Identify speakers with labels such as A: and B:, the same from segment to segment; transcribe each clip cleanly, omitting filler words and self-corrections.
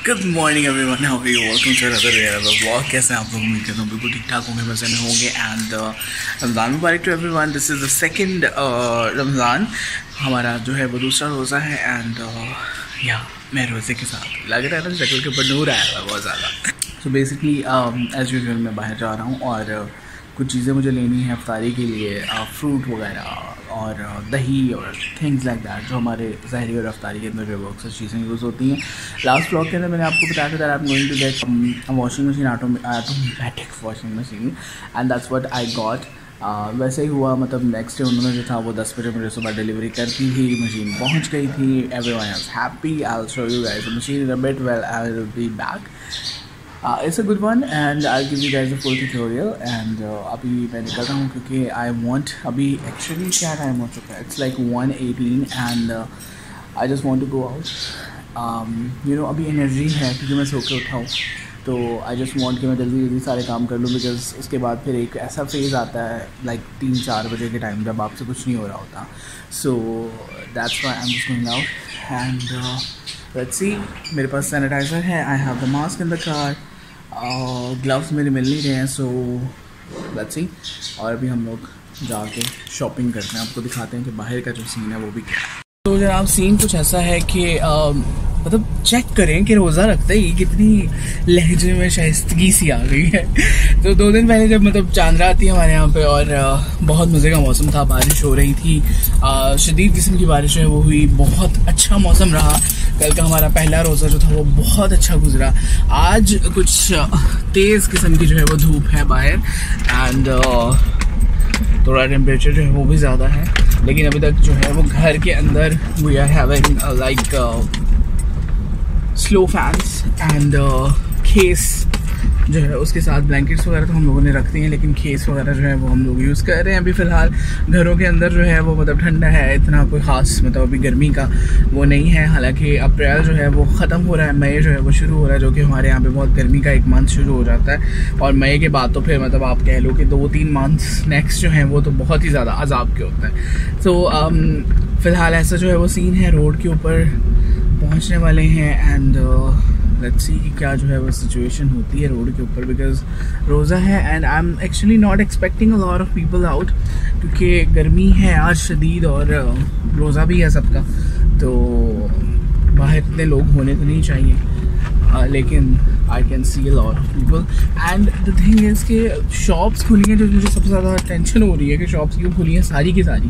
A: Good morning everyone, how are you? Welcome to another vlog. कैसे हैं आप लोग? उम्मीद करता हूँ बिल्कुल ठीक ठाक होंगे, मज़े में होंगे। एंड रमज़ान मुबारक to everyone. This is the second Ramzan, हमारा जो है वो दूसरा रोज़ा है। एंड या मैं रोज़े के साथ लग रहा है ना, शक्ल के ऊपर नूर आया हुआ बहुत ज़्यादा। सो बेसिकली एज यूजुअल मैं बाहर जा रहा हूँ और कुछ चीज़ें मुझे लेनी है इफ्तारी के लिए, फ्रूट वगैरह और दही और थिंग्स लाइक दैट, जो हमारे ज़हरी और अफ्तारी के अंदर जो बहुत सी चीज़ें यूज़ होती हैं। लास्ट व्लॉग के अंदर मैंने आपको बताया था I am going to get washing machine, automatic washing machine, and that's what I got. वैसे ही हुआ, मतलब नेक्स्ट डे उन्होंने जो था वो 10 बजे मुझे सुबह डिलीवरी करती थी, मशीन पहुंच गई थी। Everyone is happy. I will show you guys the machine in a bit when I will be back. It's a good one and I'll give you guys a full tutorial। and अभी मैं निकल रहा हूँ क्योंकि I want, अभी actually क्या time हो चुका है, it's like 1:18 and I just want to go out। you know अभी एनर्जी है क्योंकि मैं सो के उठा हूँ, तो I just want कि मैं जल्दी जल्दी सारे काम कर लूँ, बिकॉज उसके बाद फिर एक ऐसा फेज़ आता है लाइक 3-4 बजे के टाइम जब आपसे कुछ नहीं हो रहा होता। So that's why I am just going out and let's सी। मेरे पास सैनिटाइज़र है, I have the mask in the car, gloves मेरे मिल नहीं रहे हैं, सो लेट्स सी। और अभी हम लोग जाके शॉपिंग करते हैं, आपको दिखाते हैं कि बाहर का जो सीन है वो भी क्या है। तो जनाब सीन कुछ ऐसा है कि मतलब चेक करें कि रोज़ा रखते ही कितनी लहजे में शाइस्तगी सी आ गई है। तो 2 दिन पहले जब मतलब चांद रात थी हमारे यहाँ पे और बहुत मज़े का मौसम था, बारिश हो रही थी, शदीद किस्म की बारिश है वो हुई, बहुत अच्छा मौसम रहा। कल का हमारा पहला रोज़ा जो था वो बहुत अच्छा गुजरा। आज कुछ तेज़ किस्म की जो है वो धूप है बाहर एंड थोड़ा टेम्परेचर जो है वो भी ज़्यादा है, लेकिन अभी तक जो है वो घर के अंदर we are having like slow fans and खेस जो है उसके साथ ब्लैंकेट्स वगैरह तो हम लोगों ने रख दी हैं, लेकिन खेस वगैरह जो है वो हम लोग यूज़ कर रहे हैं अभी फ़िलहाल। घरों के अंदर जो है वो मतलब ठंडा है, इतना कोई ख़ास मतलब अभी गर्मी का वो नहीं है। हालांकि अप्रैल जो है वो ख़त्म हो रहा है, मई जो है वो शुरू हो रहा है, जो कि हमारे यहाँ पे बहुत गर्मी का एक मंथ शुरू हो जाता है। और मई के बाद तो फिर मतलब आप कह लो कि 2-3 मंथ्स नेक्स्ट जो हैं वो तो बहुत ही ज़्यादा अजाब के होता है। तो फ़िलहाल ऐसा जो है वो सीन है, रोड के ऊपर पहुँचने वाले हैं एंड लेट्स सी कि क्या जो है वो सिचुएशन होती है रोड के ऊपर, बिकॉज रोज़ा है and I am actually not expecting a lot of people out, क्योंकि गर्मी है आज शदीद और रोज़ा भी है सबका, तो बाहर इतने लोग होने तो नहीं चाहिए, लेकिन I can see a lot of people. And the thing is कि शॉप्स खुली हैं, जो मुझे सबसे ज़्यादा टेंशन हो रही है कि शॉप्स क्यों खुली हैं, सारी की सारी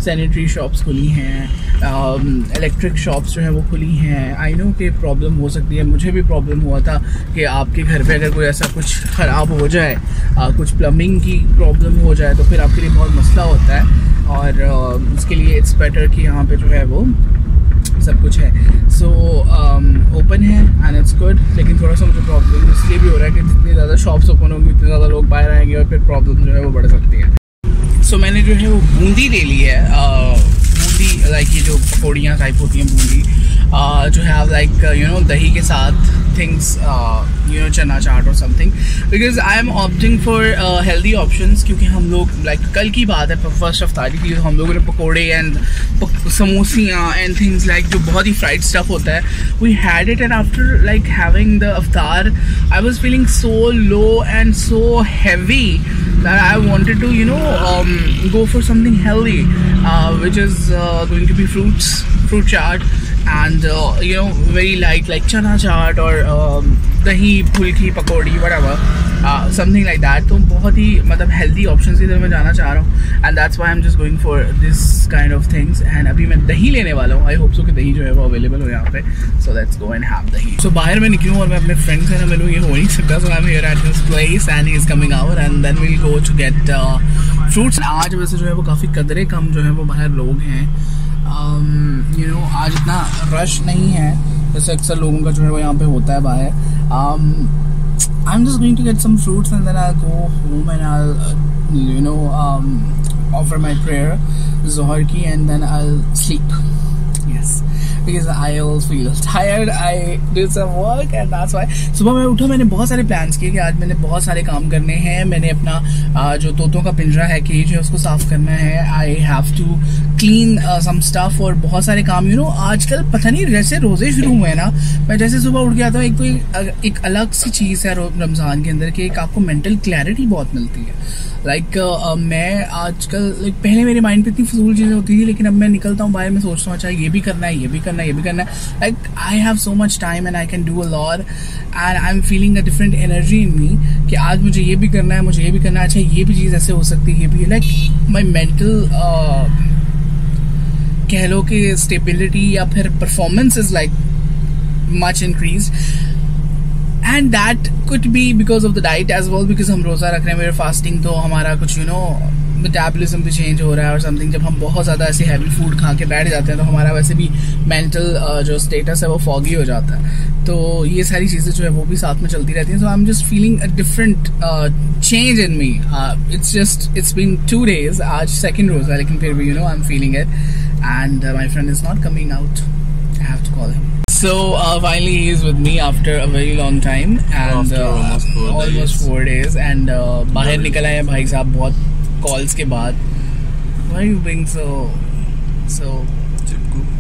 A: सैनिटरी शॉप्स खुली हैं, इलेक्ट्रिक शॉप्स जो हैं वो खुली हैं। आई नो कि प्रॉब्लम हो सकती है, मुझे भी प्रॉब्लम हुआ था कि आपके घर पे अगर कोई ऐसा कुछ ख़राब हो जाए, कुछ प्लम्बिंग की प्रॉब्लम हो जाए, तो फिर आपके लिए बहुत मसला होता है और उसके लिए इट्स बेटर कि यहाँ पे जो है वो सब कुछ है। सो ओपन है एंड इट्स गुड, लेकिन थोड़ा सा मुझे प्रॉब्लम इसलिए भी हो रहा है कि जितनी ज़्यादा शॉप्स ओपन होंगी उतने ज़्यादा लोग बाहर आएंगे और फिर प्रॉब्लम जो है वो बढ़ सकती है। सो मैंने जो है वो बूंदी ले ली है, बूंदी लाइक ये जो पकौड़ियाँ टाइप होती हैं बूंदी, जो है लाइक यू नो दही के साथ थिंग्स, यू नो चना चाट और something, because I am opting for healthy options, क्योंकि हम लोग लाइक कल की बात है, फर्स्ट अफ्तारी थी, हम लोगों ने पकौड़े एंड समोसियाँ एंड थिंग्स लाइक जो बहुत ही फ्राइड स्टफ होता है, we had it and after like having the अफ्तार I was feeling so low and so heavy that I wanted to you know go for something healthy, which is going to be fruit chaat and you know very light like chana chaat or dahi phulki pakodi whatever, something like that। तो बहुत ही मतलब healthy options की तरफ मैं जाना चाह रहा हूँ and that's why I'm just going for this kind of things। and अभी मैं दही लेने वाला हूँ, I hope so कि दही जो है वो available हो यहाँ पे, so let's go and have दही। so बाहर मैं निकलूँ और मैं अपने friend से ना मिलूँ, ये हो नहीं सकता। so I'm here at this place and he is coming out and then we'll go to get fruits। आज वैसे जो है वो काफ़ी कदरे कम जो है वो बाहर लोग हैं, you know आज इतना रश नहीं है जैसे अक्सर लोगों का जो है वो यहाँ पे होता है बाहर। I'm just going to get some fruits and then I'll go home and I'll you know offer my prayer Zohar ki and then I'll sleep। yes because I always feel tired. I do some work and that's why. सुबह मैं उठा, मैंने बहुत सारे plans किए कि आज मैंने बहुत सारे काम करने हैं. मैंने अपना जो तोतों का पिंजरा है केज है उसको साफ करना है. I have to clean some stuff और बहुत सारे काम. You know, आजकल पता नहीं जैसे रोजे शुरू हुए हैं ना, मैं जैसे सुबह उठ गया था, एक तो एक अलग सी चीज़ है रमज़ान के अंदर कि एक आपको मेंटल क्लैरिटी बहुत मिलती है. लाइक मैं आजकल पहले मेरे माइंड पे इतनी फजूल चीज़ें होती थी, लेकिन अब मैं निकलता हूँ बाहर में सोचता हूँ अच्छा ये भी करना है, ये भी करना है, ये भी करना है. Like I have so much time and I can do a lot and I am feeling a different energy in me कि आज मुझे ये भी करना है, मुझे ये भी करना है. अच्छा ये भी चीज़ ऐसे हो सकती है, ये भी. लाइक माई मेंटल कह लो कि स्टेबिलिटी या फिर performance is like much increase. And that could be because of the diet as well, because हम रोज़ा रख रहे हैं, मेरे फास्टिंग, तो हमारा कुछ मेटाबॉलिज्म भी चेंज हो रहा है और समथिंग. जब हम बहुत ज़्यादा ऐसे हैवी फूड खा के बैठ जाते हैं तो हमारा वैसे भी मेंटल जो स्टेटस है वो फॉगी हो जाता है. तो ये सारी चीज़ें जो है वो भी साथ में चलती रहती हैं. So I am just feeling a different change in me. It's been 2 days. आज सेकेंड रोज़ा, लेकिन फिर भी I am feeling it. And my friend is not coming out. I have to call him. So finally he is with me after a very long time and almost 4 days and बाहर निकल आए हैं भाई साहब बहुत calls के बाद. Why are you being so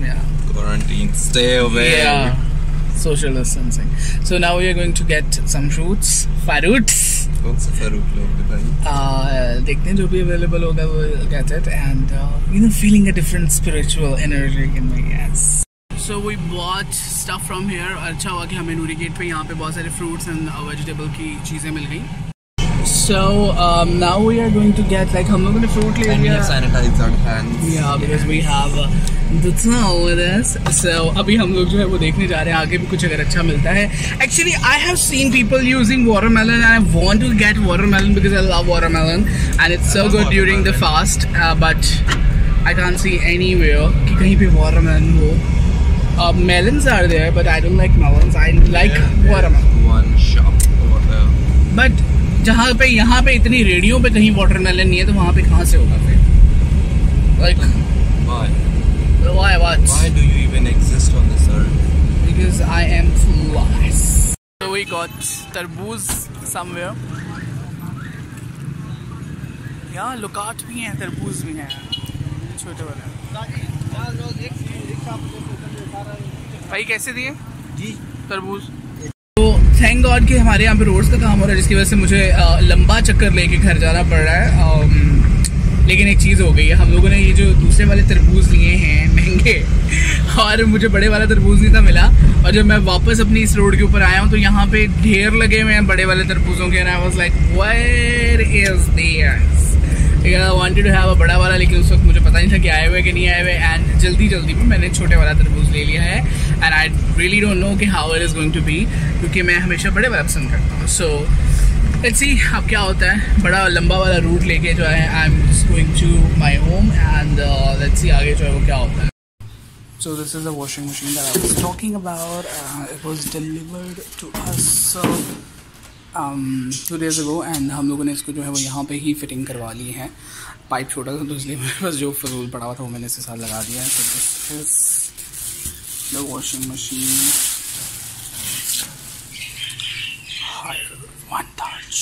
A: yeah,
B: quarantine, stay away.
A: Yeah, social distancing. So now we are going to get some fruits.
B: कौन सा फ्रूट लोगे भाई?
A: देखते हैं जो भी available होगा we'll get it and feeling a different spiritual energy in my hands. So we bought stuff from here. अच्छा हुआ कि हमें नूरी गेट पे यहाँ पे बहुत सारे fruits and vegetable की चीज़ें मिल गई. So now we are going to get like हम लोगों ने fruit ले लिया.
B: Sanitize our hands.
A: Yeah, because we have the towel with us. So अभी हम लोग जो है वो देखने जा रहे हैं आगे भी कुछ अगर अच्छा मिलता है. Actually I have seen people using watermelon and I want to get watermelon because I love watermelon and it's so good during the fast. But I can't see anywhere कि कहीं पे watermelon हो. Melons are there, but I don't like melons. I like watermelon.
B: One shop over there.
A: But जहाँ पे यहाँ पे इतनी radio पे कहीं watermelon नहीं है तो वहाँ पे कहाँ से होगा फिर? Like
B: why?
A: Why what?
B: Why do you even exist on this earth?
A: Because I am flawless. So we got तरबूज somewhere. यहाँ लुकाट भी हैं, तरबूज भी हैं, छोटे वाले. भाई कैसे दिए
B: जी
A: तरबूज? तो थैंक गॉड कि हमारे यहाँ पे रोड्स का काम हो रहा है जिसकी वजह से मुझे लंबा चक्कर लेके घर जाना पड़ रहा है. लेकिन एक चीज़ हो गई है, हम लोगों ने ये जो दूसरे वाले तरबूज लिए हैं महंगे और मुझे बड़े वाला तरबूज नहीं था मिला. और जब मैं वापस अपनी इस रोड के ऊपर आया हूँ तो यहाँ पे ढेर लगे हुए हैं बड़े वाले तरबूजों के. I was like where is this? I wanted to have a बड़ा वाला, लेकिन उस वक्त मुझे पता नहीं था कि आए हुए कि नहीं आए हुए. एंड जल्दी में मैंने छोटे वाला तरबूज ले लिया है. And I really don't know कि how it is going to be, क्योंकि मैं हमेशा बड़े वाला पसंद करता हूँ. सो लेट्स सी अब क्या होता है. बड़ा लंबा वाला रूट लेके जो है I am just going to my home and let's see आगे जो है वो क्या होता है. So this is the washing machine that I was talking about. It was delivered to us 2 days ago and हम लोगों ने इसको जो है वो यहाँ पे ही फिटिंग करवा ली है. पाइप छोटा था तो इसलिए मेरे पास जो फजूल पड़ा हुआ था वो मैंने इसके साथ लगा दिया है. So this is the washing machine. One touch.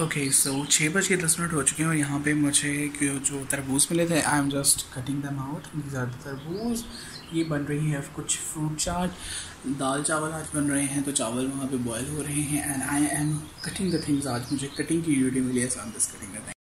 A: Okay, so 6:10 हो चुके हैं और यहाँ पे मुझे जो तरबूज मिले थे आई am just cutting them out. These are the तरबूज. ये बन रही है कुछ फ्रूट चाट. दाल चावल आज बन रहे हैं तो चावल वहाँ पे बॉयल हो रहे हैं. And I am cutting the things. आज मुझे कटिंग की ड्यूटी मिली है, so I'm just cutting the things.